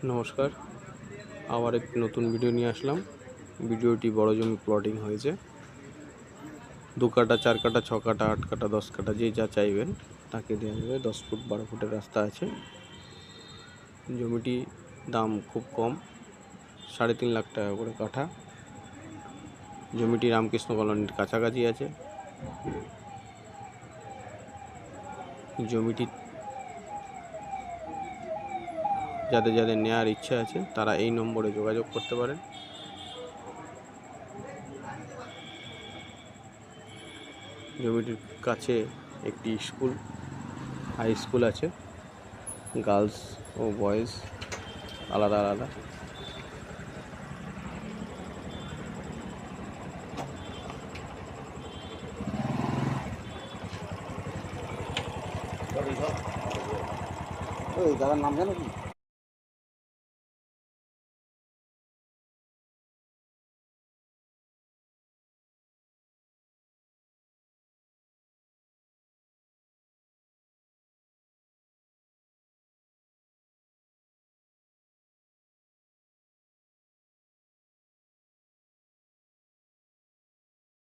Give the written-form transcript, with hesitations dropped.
নমস্কার, আবার একটি নতুন ভিডিও নিয়ে আসলাম। ভিডিওটি বড় জমি প্লটিং হয়েছে। 2 কাঠা, 4 কাঠা, 6 কাঠা, 8 কাঠা, 10 কাঠা, যে যা চাইবেন তাকে দেওয়া যাবে। 10 ফুট 12 ফুটের রাস্তা আছে। জমিটি দাম খুব কম, 3.5 লাখ টাকা করে কাঠা। জমিটি রামকৃষ্ণ কলোনির কাছাকাছি আছে। জমিটি যাদের যাদের নেওয়ার ইচ্ছা আছে তারা এই নম্বরে যোগাযোগ করতে পারেন। জমিটির কাছে একটি স্কুল, হাই স্কুল আছে, গার্লস ও বয়েজ আলাদা আলাদা। ওই দাদার নাম জানো কি?